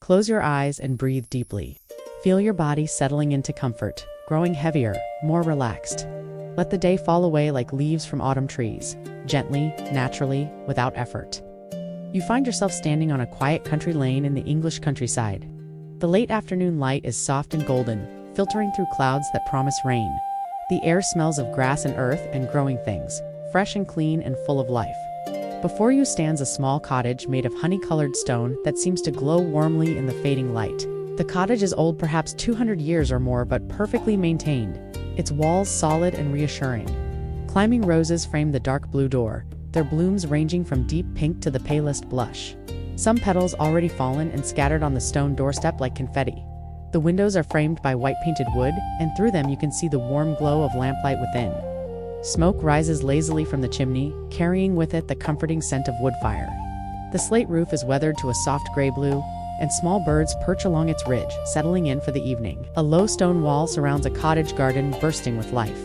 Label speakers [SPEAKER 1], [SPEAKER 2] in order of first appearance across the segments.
[SPEAKER 1] Close your eyes and breathe deeply. Feel your body settling into comfort, growing heavier, more relaxed. Let the day fall away like leaves from autumn trees, gently, naturally, without effort. You find yourself standing on a quiet country lane in the English countryside. The late afternoon light is soft and golden, filtering through clouds that promise rain. The air smells of grass and earth and growing things, fresh and clean and full of life. Before you stands a small cottage made of honey-colored stone that seems to glow warmly in the fading light. The cottage is old, perhaps 200 years or more, but perfectly maintained, its walls solid and reassuring. Climbing roses frame the dark blue door, their blooms ranging from deep pink to the palest blush. Some petals already fallen and scattered on the stone doorstep like confetti. The windows are framed by white-painted wood, and through them you can see the warm glow of lamplight within. Smoke rises lazily from the chimney, carrying with it the comforting scent of wood fire. The slate roof is weathered to a soft gray-blue, and small birds perch along its ridge, settling in for the evening. A low stone wall surrounds a cottage garden bursting with life.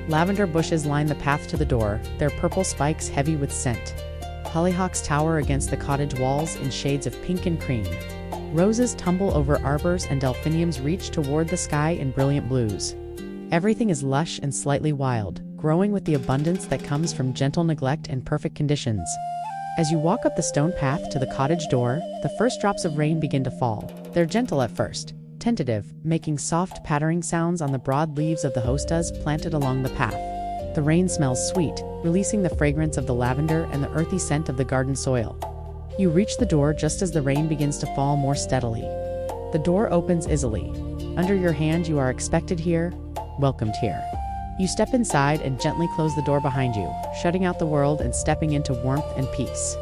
[SPEAKER 1] Lavender bushes line the path to the door, their purple spikes heavy with scent. Hollyhocks tower against the cottage walls in shades of pink and cream. Roses tumble over arbors and delphiniums reach toward the sky in brilliant blues. Everything is lush and slightly wild, growing with the abundance that comes from gentle neglect and perfect conditions. As you walk up the stone path to the cottage door, the first drops of rain begin to fall. They're gentle at first, tentative, making soft pattering sounds on the broad leaves of the hostas planted along the path. The rain smells sweet, releasing the fragrance of the lavender and the earthy scent of the garden soil. You reach the door just as the rain begins to fall more steadily. The door opens easily. Under your hand, you are expected here, welcomed here. You step inside and gently close the door behind you, shutting out the world and stepping into warmth and peace.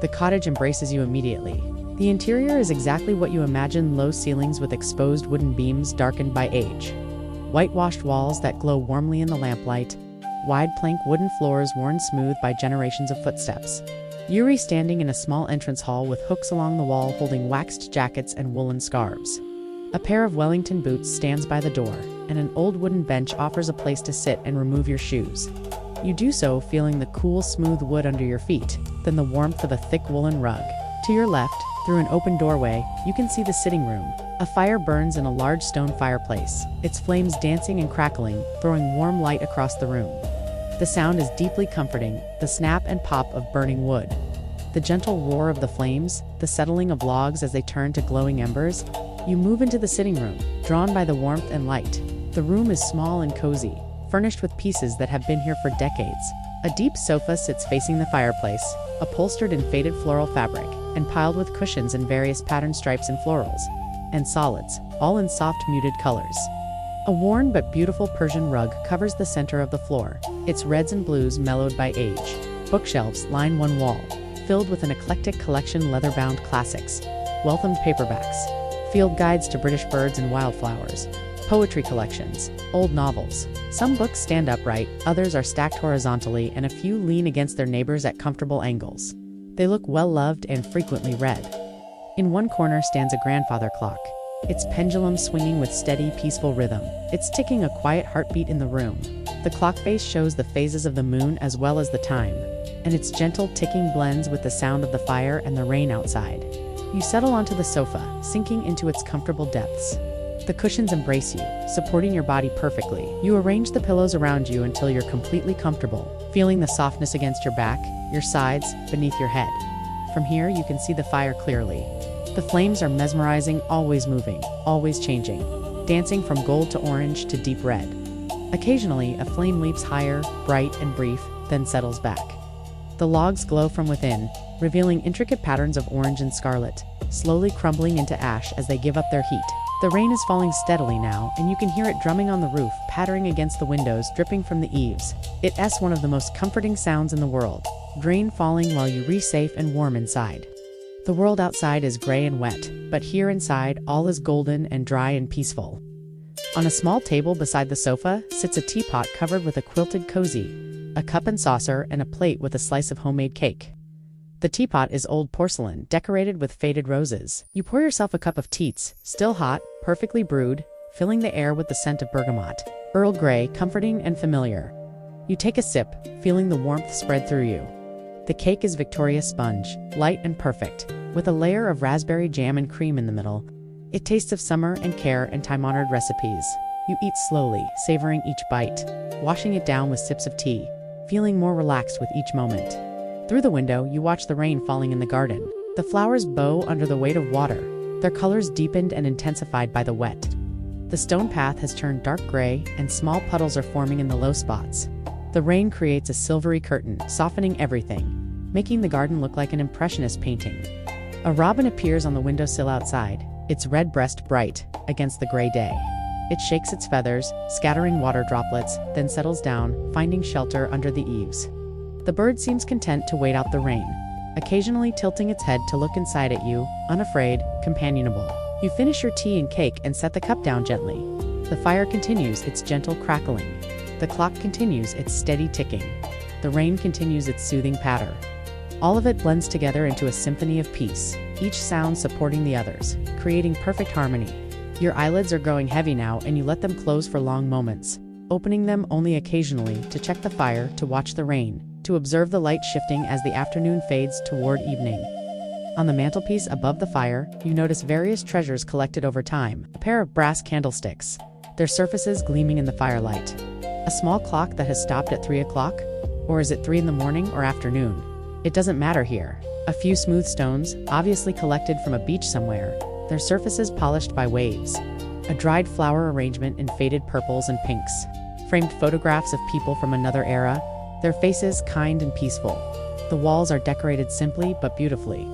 [SPEAKER 1] The cottage embraces you immediately. The interior is exactly what you imagine: low ceilings with exposed wooden beams darkened by age. Whitewashed walls that glow warmly in the lamplight. Wide plank wooden floors worn smooth by generations of footsteps. Yuri standing in a small entrance hall with hooks along the wall holding waxed jackets and woolen scarves. A pair of Wellington boots stands by the door, and an old wooden bench offers a place to sit and remove your shoes. You do so feeling the cool, smooth wood under your feet, then the warmth of a thick woolen rug. To your left, through an open doorway, you can see the sitting room. A fire burns in a large stone fireplace, its flames dancing and crackling, throwing warm light across the room. The sound is deeply comforting, the snap and pop of burning wood. The gentle roar of the flames, the settling of logs as they turn to glowing embers. You move into the sitting room, drawn by the warmth and light. The room is small and cozy, furnished with pieces that have been here for decades. A deep sofa sits facing the fireplace, upholstered in faded floral fabric, and piled with cushions in various patterned stripes and florals, and solids, all in soft muted colors. A worn but beautiful Persian rug covers the center of the floor, its reds and blues mellowed by age. Bookshelves line one wall, filled with an eclectic collection leather-bound classics, welcomed paperbacks, field guides to British birds and wildflowers, poetry collections, old novels. Some books stand upright, others are stacked horizontally, and a few lean against their neighbors at comfortable angles. They look well-loved and frequently read. In one corner stands a grandfather clock, its pendulum swinging with steady, peaceful rhythm. It's ticking a quiet heartbeat in the room. The clock face shows the phases of the moon as well as the time, and its gentle ticking blends with the sound of the fire and the rain outside. You settle onto the sofa, sinking into its comfortable depths. The cushions embrace you, supporting your body perfectly. You arrange the pillows around you until you're completely comfortable, feeling the softness against your back, your sides, beneath your head. From here, you can see the fire clearly. The flames are mesmerizing, always moving, always changing, dancing from gold to orange to deep red. Occasionally, a flame leaps higher, bright and brief, then settles back. The logs glow from within, revealing intricate patterns of orange and scarlet, slowly crumbling into ash as they give up their heat. The rain is falling steadily now, and you can hear it drumming on the roof, pattering against the windows, dripping from the eaves. It's one of the most comforting sounds in the world, rain falling while you re safe and warm inside. The world outside is gray and wet, but here inside, all is golden and dry and peaceful. On a small table beside the sofa sits a teapot covered with a quilted cozy, a cup and saucer, and a plate with a slice of homemade cake. The teapot is old porcelain, decorated with faded roses. You pour yourself a cup of teats, still hot, perfectly brewed, filling the air with the scent of bergamot. Earl Grey, comforting and familiar. You take a sip, feeling the warmth spread through you. The cake is Victoria sponge, light and perfect, with a layer of raspberry jam and cream in the middle. It tastes of summer and care and time-honored recipes. You eat slowly, savoring each bite, washing it down with sips of tea, feeling more relaxed with each moment. Through the window, you watch the rain falling in the garden. The flowers bow under the weight of water, their colors deepened and intensified by the wet. The stone path has turned dark gray, and small puddles are forming in the low spots. The rain creates a silvery curtain, softening everything, making the garden look like an impressionist painting. A robin appears on the windowsill outside, its red breast bright against the gray day. It shakes its feathers, scattering water droplets, then settles down, finding shelter under the eaves. The bird seems content to wait out the rain, occasionally tilting its head to look inside at you, unafraid, companionable. You finish your tea and cake and set the cup down gently. The fire continues its gentle crackling. The clock continues its steady ticking. The rain continues its soothing patter. All of it blends together into a symphony of peace, each sound supporting the others, creating perfect harmony. Your eyelids are growing heavy now, and you let them close for long moments, opening them only occasionally to check the fire, to watch the rain, to observe the light shifting as the afternoon fades toward evening. On the mantelpiece above the fire, you notice various treasures collected over time. A pair of brass candlesticks, their surfaces gleaming in the firelight. A small clock that has stopped at 3 o'clock? Or is it 3 in the morning or afternoon? It doesn't matter here. A few smooth stones, obviously collected from a beach somewhere, their surfaces polished by waves. A dried flower arrangement in faded purples and pinks. Framed photographs of people from another era, their faces kind and peaceful. The walls are decorated simply but beautifully.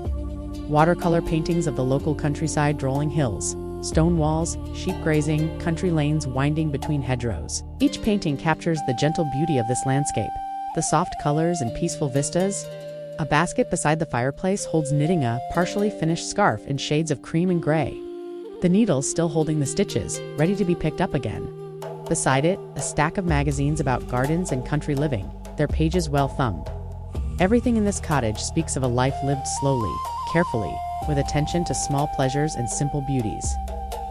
[SPEAKER 1] Watercolor paintings of the local countryside, rolling hills, stone walls, sheep grazing, country lanes winding between hedgerows. Each painting captures the gentle beauty of this landscape, the soft colors and peaceful vistas. A basket beside the fireplace holds knitting a partially finished scarf in shades of cream and gray, the needles still holding the stitches, ready to be picked up again. Beside it, a stack of magazines about gardens and country living, their pages well thumbed. Everything in this cottage speaks of a life lived slowly, carefully, with attention to small pleasures and simple beauties.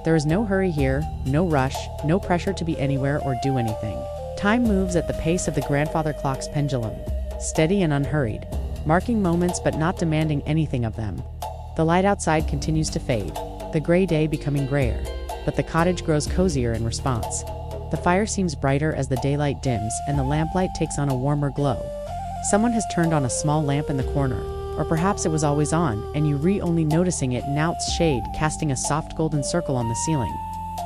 [SPEAKER 1] There is no hurry here, no rush, no pressure to be anywhere or do anything. Time moves at the pace of the grandfather clock's pendulum, steady and unhurried, marking moments but not demanding anything of them. The light outside continues to fade, the gray day becoming grayer, but the cottage grows cozier in response. The fire seems brighter as the daylight dims and the lamplight takes on a warmer glow. Someone has turned on a small lamp in the corner, or perhaps it was always on, and you only noticing it now, its shade casting a soft golden circle on the ceiling.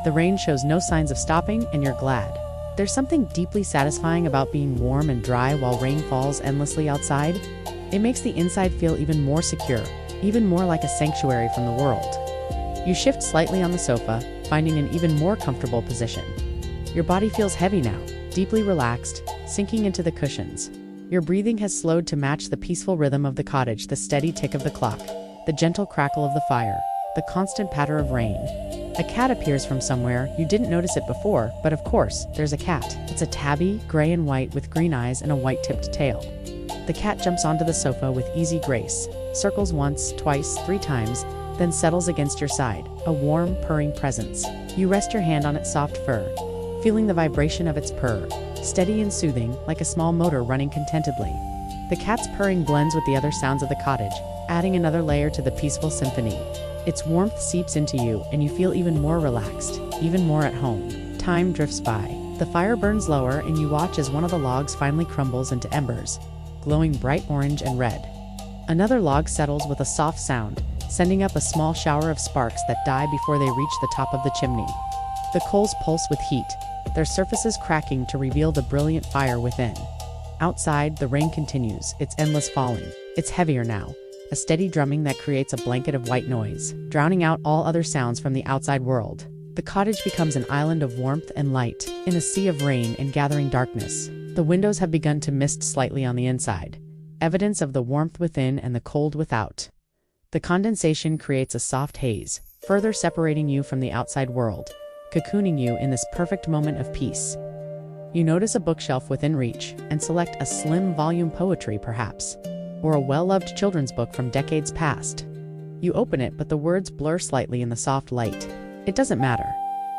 [SPEAKER 1] The rain shows no signs of stopping, and you're glad. There's something deeply satisfying about being warm and dry while rain falls endlessly outside. It makes the inside feel even more secure, even more like a sanctuary from the world. You shift slightly on the sofa, finding an even more comfortable position. Your body feels heavy now, deeply relaxed, sinking into the cushions. Your breathing has slowed to match the peaceful rhythm of the cottage, the steady tick of the clock, the gentle crackle of the fire, the constant patter of rain. A cat appears from somewhere. You didn't notice it before, but of course, there's a cat. It's a tabby, gray and white with green eyes and a white-tipped tail. The cat jumps onto the sofa with easy grace, circles once, twice, 3 times, then settles against your side, a warm, purring presence. You rest your hand on its soft fur, feeling the vibration of its purr, steady and soothing, like a small motor running contentedly. The cat's purring blends with the other sounds of the cottage, adding another layer to the peaceful symphony. Its warmth seeps into you, and you feel even more relaxed, even more at home. Time drifts by. The fire burns lower, and you watch as one of the logs finally crumbles into embers, glowing bright orange and red. Another log settles with a soft sound, sending up a small shower of sparks that die before they reach the top of the chimney. The coals pulse with heat, their surfaces cracking to reveal the brilliant fire within. Outside, the rain continues, its endless falling. It's heavier now, a steady drumming that creates a blanket of white noise, drowning out all other sounds from the outside world. The cottage becomes an island of warmth and light, in a sea of rain and gathering darkness. The windows have begun to mist slightly on the inside, evidence of the warmth within and the cold without. The condensation creates a soft haze, further separating you from the outside world, cocooning you in this perfect moment of peace. You notice a bookshelf within reach and select a slim volume poetry perhaps, or a well-loved children's book from decades past. You open it, but the words blur slightly in the soft light. It doesn't matter.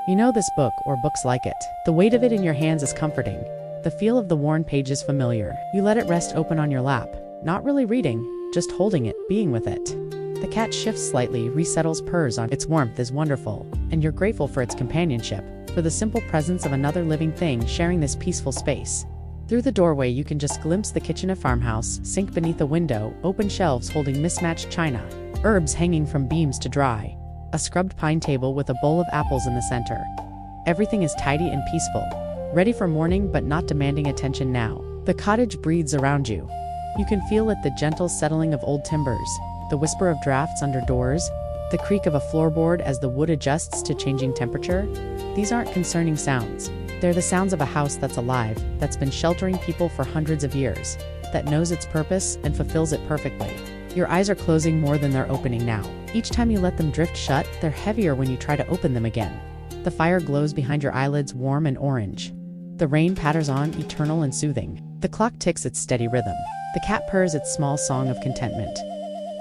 [SPEAKER 1] You know this book or books like it. The weight of it in your hands is comforting. The feel of the worn pages familiar. You let it rest open on your lap, not really reading, just holding it, being with it. The cat shifts slightly, resettles, purrs on. Its warmth is wonderful, and you're grateful for its companionship, for the simple presence of another living thing sharing this peaceful space. Through the doorway you can just glimpse the kitchen of farmhouse, sink beneath a window, open shelves holding mismatched china, herbs hanging from beams to dry, a scrubbed pine table with a bowl of apples in the center. Everything is tidy and peaceful, ready for morning but not demanding attention now. The cottage breathes around you. You can feel it, the gentle settling of old timbers, the whisper of drafts under doors, the creak of a floorboard as the wood adjusts to changing temperature. These aren't concerning sounds. They're the sounds of a house that's alive, that's been sheltering people for hundreds of years, that knows its purpose and fulfills it perfectly. Your eyes are closing more than they're opening now. Each time you let them drift shut, they're heavier when you try to open them again. The fire glows behind your eyelids, warm and orange. The rain patters on, eternal and soothing. The clock ticks its steady rhythm. The cat purrs its small song of contentment.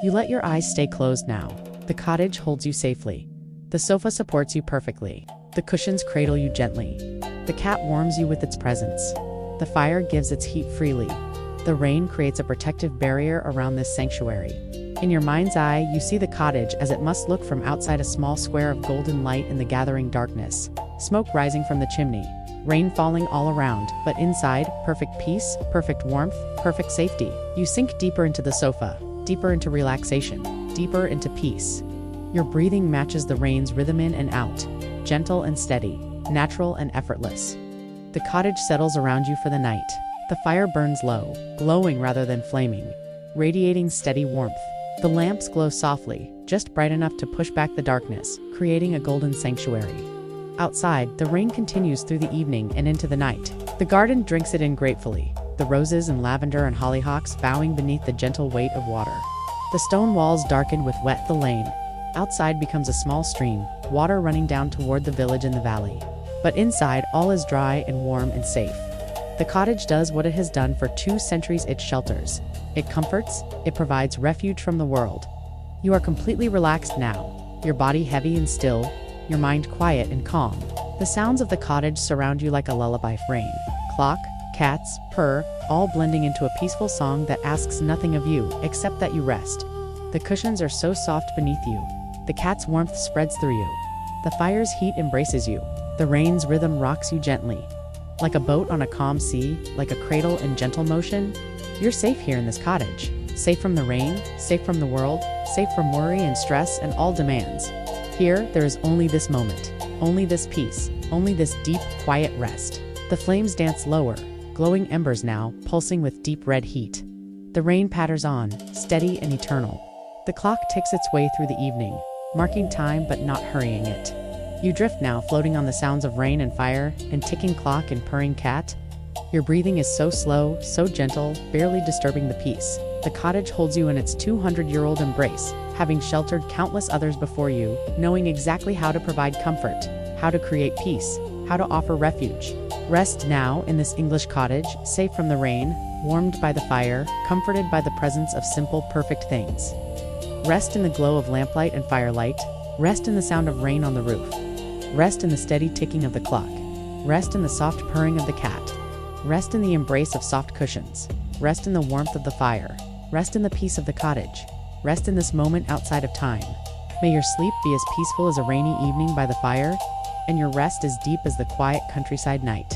[SPEAKER 1] You let your eyes stay closed now. The cottage holds you safely. The sofa supports you perfectly. The cushions cradle you gently. The cat warms you with its presence. The fire gives its heat freely. The rain creates a protective barrier around this sanctuary. In your mind's eye, you see the cottage as it must look from outside, a small square of golden light in the gathering darkness. Smoke rising from the chimney. Rain falling all around, but inside, perfect peace, perfect warmth, perfect safety. You sink deeper into the sofa, deeper into relaxation, deeper into peace. Your breathing matches the rain's rhythm in and out, gentle and steady, natural and effortless. The cottage settles around you for the night. The fire burns low, glowing rather than flaming, radiating steady warmth. The lamps glow softly, just bright enough to push back the darkness, creating a golden sanctuary. Outside, the rain continues through the evening and into the night. The garden drinks it in gratefully, the roses and lavender and hollyhocks bowing beneath the gentle weight of water. The stone walls darken with wet. The lane outside becomes a small stream, water running down toward the village in the valley. But inside, all is dry and warm and safe. The cottage does what it has done for 2 centuries. It shelters, it comforts, it provides refuge from the world. You are completely relaxed now, your body heavy and still, your mind quiet and calm. The sounds of the cottage surround you like a lullaby. Rain, clock, cats, purr, all blending into a peaceful song that asks nothing of you except that you rest. The cushions are so soft beneath you. The cat's warmth spreads through you. The fire's heat embraces you. The rain's rhythm rocks you gently. Like a boat on a calm sea, like a cradle in gentle motion, you're safe here in this cottage. Safe from the rain, safe from the world, safe from worry and stress and all demands. Here, there is only this moment, only this peace, only this deep, quiet rest. The flames dance lower, glowing embers now, pulsing with deep red heat. The rain patters on, steady and eternal. The clock ticks its way through the evening, marking time but not hurrying it. You drift now, floating on the sounds of rain and fire, and ticking clock and purring cat. Your breathing is so slow, so gentle, barely disturbing the peace. The cottage holds you in its 200-year-old embrace, having sheltered countless others before you, knowing exactly how to provide comfort, how to create peace, how to offer refuge. Rest now in this English cottage, safe from the rain, warmed by the fire, comforted by the presence of simple, perfect things. Rest in the glow of lamplight and firelight. Rest in the sound of rain on the roof. Rest in the steady ticking of the clock. Rest in the soft purring of the cat. Rest in the embrace of soft cushions. Rest in the warmth of the fire. Rest in the peace of the cottage. Rest in this moment outside of time. May your sleep be as peaceful as a rainy evening by the fire, and your rest as deep as the quiet countryside night.